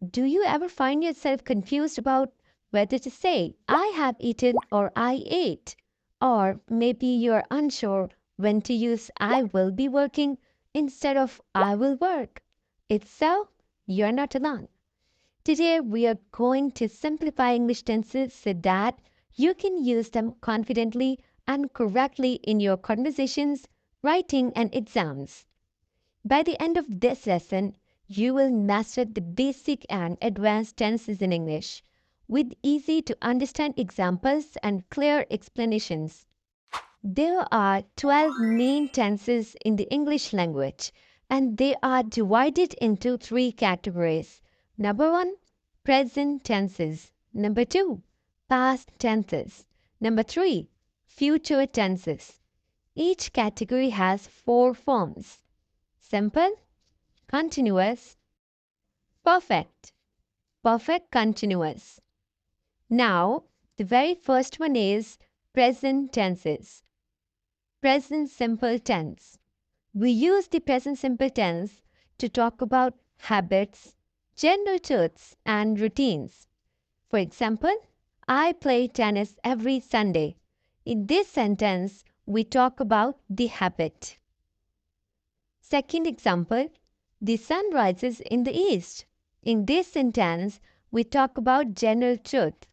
Do you ever find yourself confused about whether to say, I have eaten or I ate? Or maybe you're unsure when to use I will be working instead of I will work. If so, you're not alone. Today we are going to simplify English tenses so that you can use them confidently and correctly in your conversations, writing, and exams. By the end of this lesson, you will master the basic and advanced tenses in English with easy to understand examples and clear explanations. There are 12 main tenses in the English language, and they are divided into three categories. Number one, present tenses. Number two, past tenses. Number three, future tenses. Each category has four forms: simple, continuous, perfect, perfect continuous. Now, the very first one is present tenses. Present simple tense. We use the present simple tense to talk about habits, general truths, and routines. For example, I play tennis every Sunday. In this sentence, we talk about the habit. Second example, the sun rises in the east. In this sentence, we talk about general truth.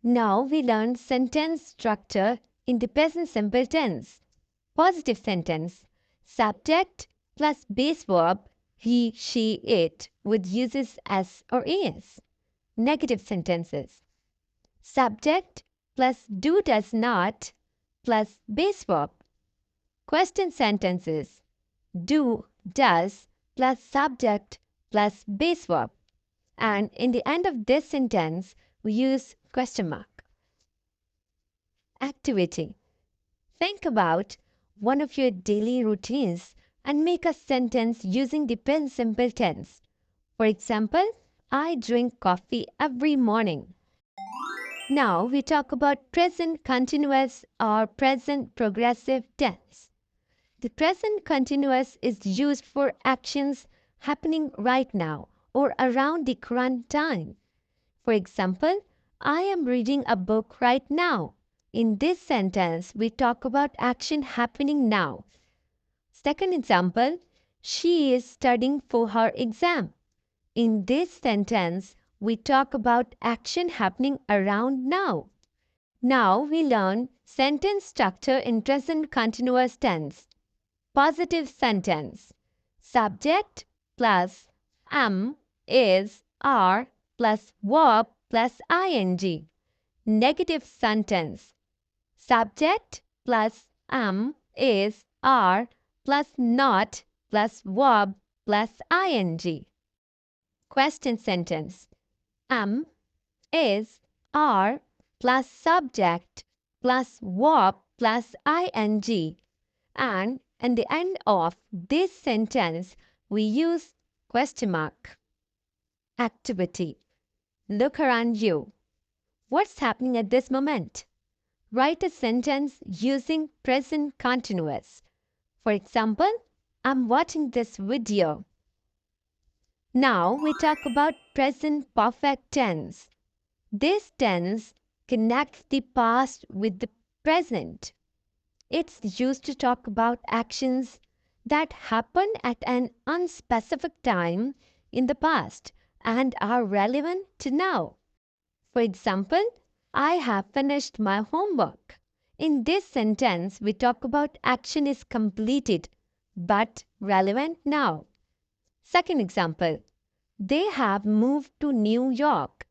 Now we learn sentence structure in the present simple tense. Positive sentence. Subject plus base verb he, she, it with uses s or is. Negative sentences. Subject plus do does not plus base verb. Question sentences. Do, does plus subject plus base verb. And in the end of this sentence, we use question mark. Activity. Think about one of your daily routines and make a sentence using the present simple tense. For example, I drink coffee every morning. Now we talk about present continuous or present progressive tense. The present continuous is used for actions happening right now or around the current time. For example, I am reading a book right now. In this sentence, we talk about action happening now. Second example, she is studying for her exam. In this sentence, we talk about action happening around now. Now we learn sentence structure in present continuous tense. Positive sentence. Subject plus am, is, are plus verb plus ing. Negative sentence. Subject plus am, is, are plus not plus verb plus ing. Question sentence. Am, is, are plus subject plus verb plus ing. And at the end of this sentence, we use question mark. Activity. Look around you. What's happening at this moment? Write a sentence using present continuous. For example, I'm watching this video. Now we talk about present perfect tense. This tense connects the past with the present. It's used to talk about actions that happened at an unspecific time in the past and are relevant to now. For example, I have finished my homework. In this sentence, we talk about action is completed but relevant now. Second example, they have moved to New York.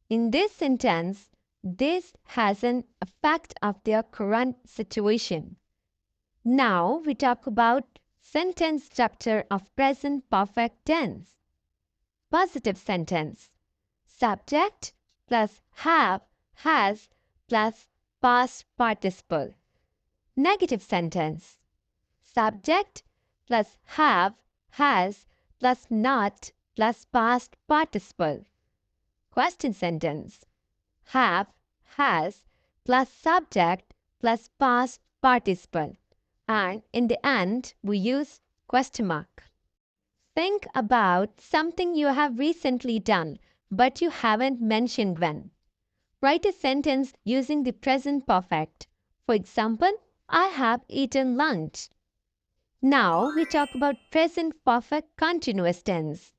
In this sentence, this has an effect of their current situation. Now we talk about sentence structure of present perfect tense. Positive sentence. Subject plus have, has plus past participle. Negative sentence. Subject plus have, has plus not plus past participle. Question sentence. Have, has plus subject plus past participle. And in the end, we use question mark. Think about something you have recently done, but you haven't mentioned when. Write a sentence using the present perfect. For example, I have eaten lunch. Now we talk about present perfect continuous tense.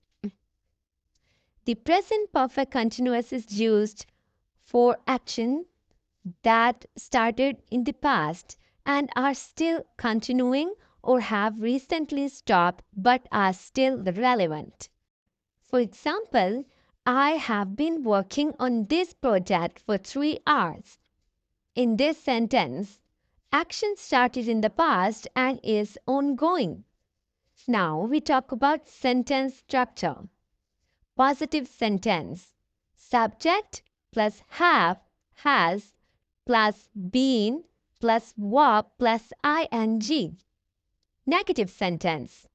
The present perfect continuous is used for action that started in the past and are still continuing or have recently stopped but are still relevant. For example, I have been working on this project for 3 hours. In this sentence, action started in the past and is ongoing. Now we talk about sentence structure. Positive sentence. Subject plus have, has, plus been, plus verb plus ing. Negative sentence.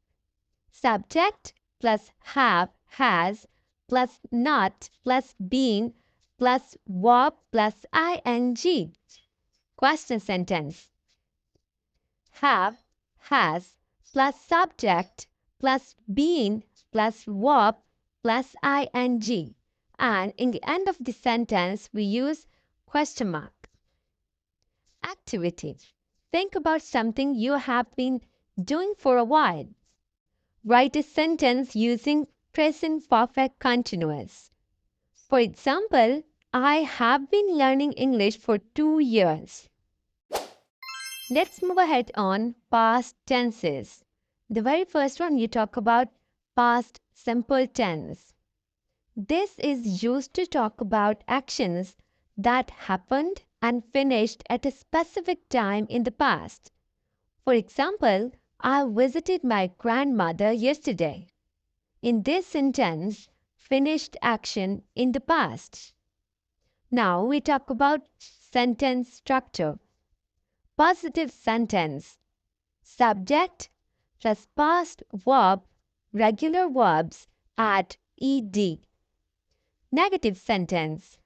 Subject plus have, has, plus not, plus been, plus verb plus ing. Question sentence. Have, has, plus subject, plus been, plus verb, plus ing. And in the end of the sentence, we use question mark. Activity. Think about something you have been doing for a while. Write a sentence using present perfect continuous. For example, I have been learning English for 2 years. Let's move ahead on past tenses. The very first one you talk about past simple tense. This is used to talk about actions that happened and finished at a specific time in the past. For example, I visited my grandmother yesterday. In this sentence, finished action in the past. Now we talk about sentence structure. Positive sentence. Subject plus past verb, regular verbs add ed. Negative sentence.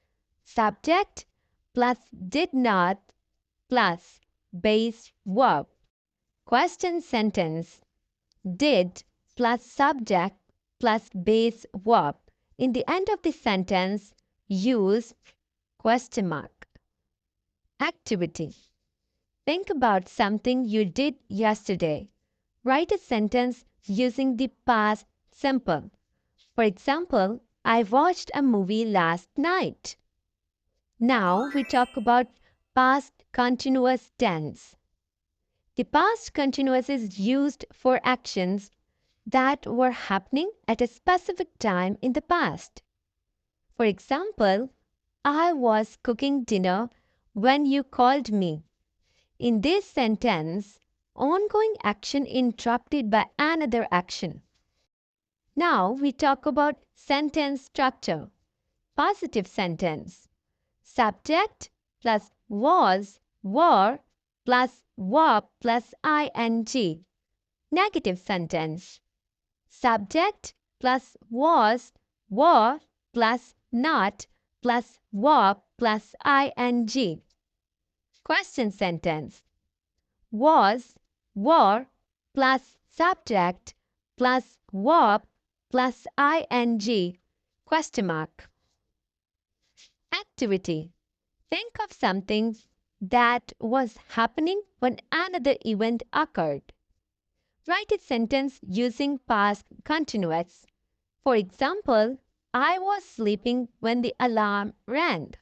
Subject plus did not plus base verb. Question sentence. Did plus subject plus base verb. In the end of the sentence, use question mark. Activity. Think about something you did yesterday. Write a sentence using the past simple. For example, I watched a movie last night. Now we talk about past continuous tense. The past continuous is used for actions that were happening at a specific time in the past. For example, I was cooking dinner when you called me. In this sentence, ongoing action interrupted by another action. Now we talk about sentence structure. Positive sentence. Subject plus was, were, plus verb plus ing. Negative sentence. Subject plus was, were, plus not, plus verb plus ing. Question sentence. Was, were, plus subject, plus verb, plus ing, question mark. Activity. Think of something that was happening when another event occurred. Write a sentence using past continuous. For example, I was sleeping when the alarm rang.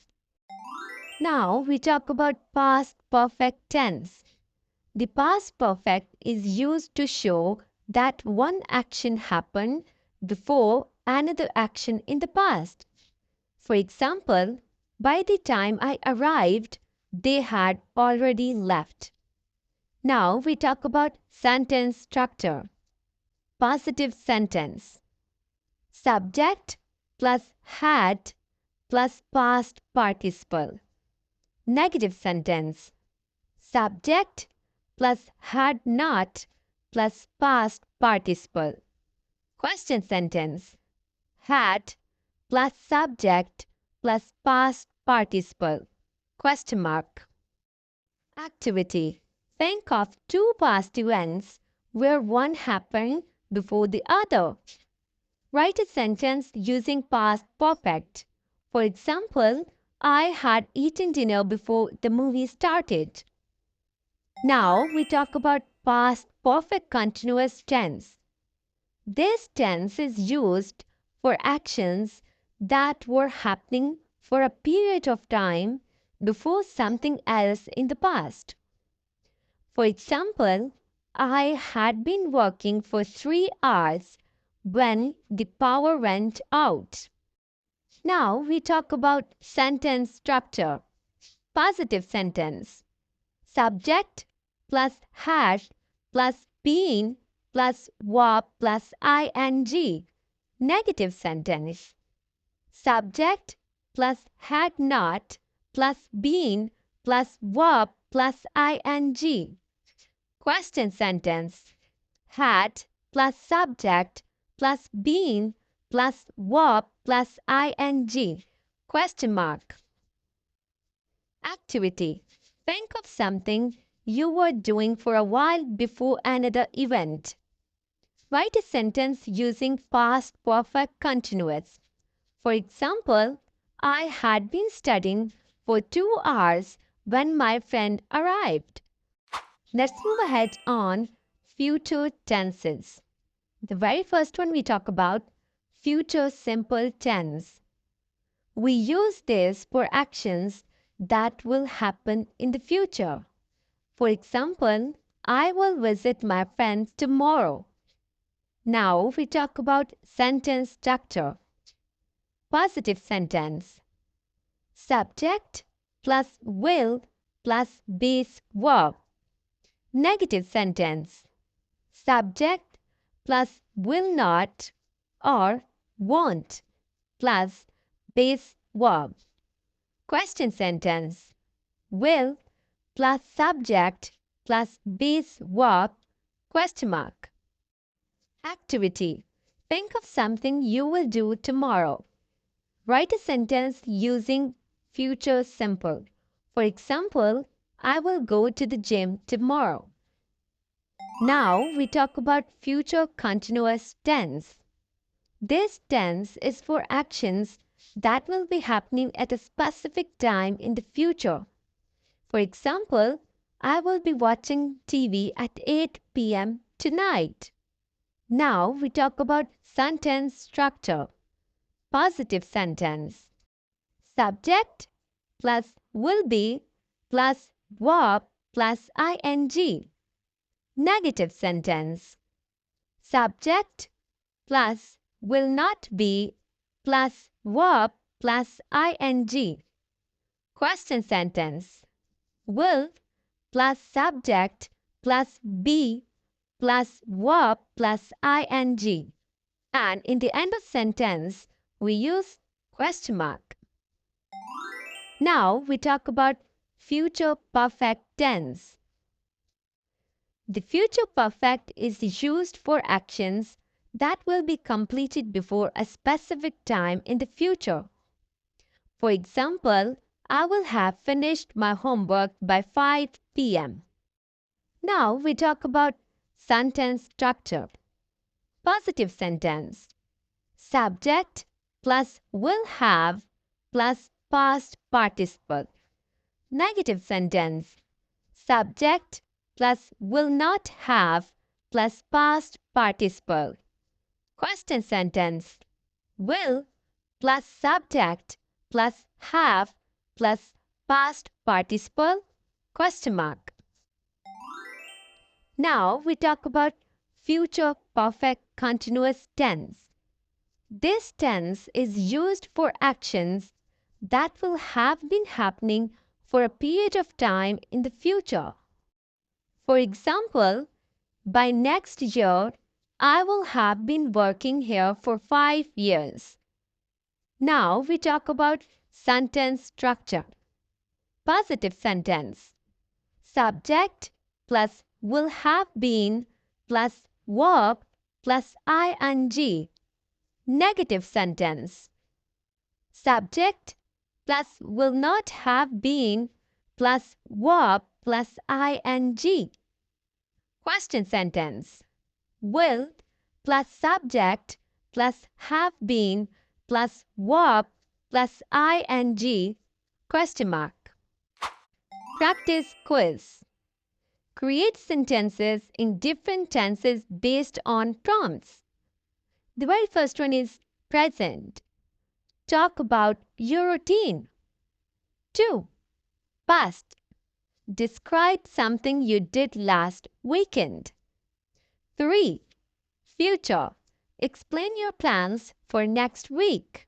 Now we talk about past perfect tense. The past perfect is used to show that one action happened before another action in the past. For example, by the time I arrived, they had already left. Now we talk about sentence structure. Positive sentence. Subject plus had plus past participle. Negative sentence. Subject plus had not plus past participle. Question sentence. Had plus subject plus past participle. Question mark. Activity. Think of two past events where one happened before the other. Write a sentence using past perfect. For example, I had eaten dinner before the movie started. Now we talk about past perfect continuous tense. This tense is used for actions that were happening for a period of time before something else in the past. For example, I had been working for 3 hours when the power went out. Now we talk about sentence structure. Positive sentence. Subject plus had plus been plus verb plus ing. Negative sentence. Subject plus had not plus been plus verb plus ing. Question sentence. Had plus subject plus been plus verb plus ing. Question mark. Activity. Think of something you were doing for a while before another event. Write a sentence using past perfect continuous. For example, I had been studying for 2 hours when my friend arrived. Let's move ahead on future tenses. The very first one we talk about future simple tense. We use this for actions that will happen in the future. For example, I will visit my friends tomorrow. Now we talk about sentence structure. Positive sentence. Subject plus will plus base verb. Negative sentence. Subject plus will not or won't plus base verb. Question sentence. Will plus subject plus base verb question mark. Activity. Think of something you will do tomorrow. Write a sentence using future simple. For example, I will go to the gym tomorrow. Now we talk about future continuous tense. This tense is for actions that will be happening at a specific time in the future. For example, I will be watching TV at 8 p.m. tonight. Now we talk about sentence structure. Positive sentence. Subject plus will be plus verb plus ing. Negative sentence. Subject plus will not be plus verb plus ing. Question sentence. Will plus subject plus be plus verb plus ing. And in the end of sentence, we use question mark. Now we talk about future perfect tense. The future perfect is used for actions that will be completed before a specific time in the future. For example, I will have finished my homework by 5 p.m. Now we talk about sentence structure. Positive sentence. Subject plus will have plus past participle. Negative sentence. Subject plus will not have plus past participle. Question sentence. Will plus subject plus have plus past participle question mark. Now we talk about future perfect continuous tense. This tense is used for actions that will have been happening for a period of time in the future. For example, by next year, I will have been working here for 5 years. Now we talk about sentence structure. Positive sentence. Subject plus will have been plus verb plus ing. Negative sentence. Subject plus will not have been plus verb plus ing. Question sentence. Will plus subject plus have been plus verb plus ing question mark. Practice quiz. Create sentences in different tenses based on prompts. The very first one is present. Talk about your routine. 2. Past. Describe something you did last weekend. 3. Future. Explain your plans for next week.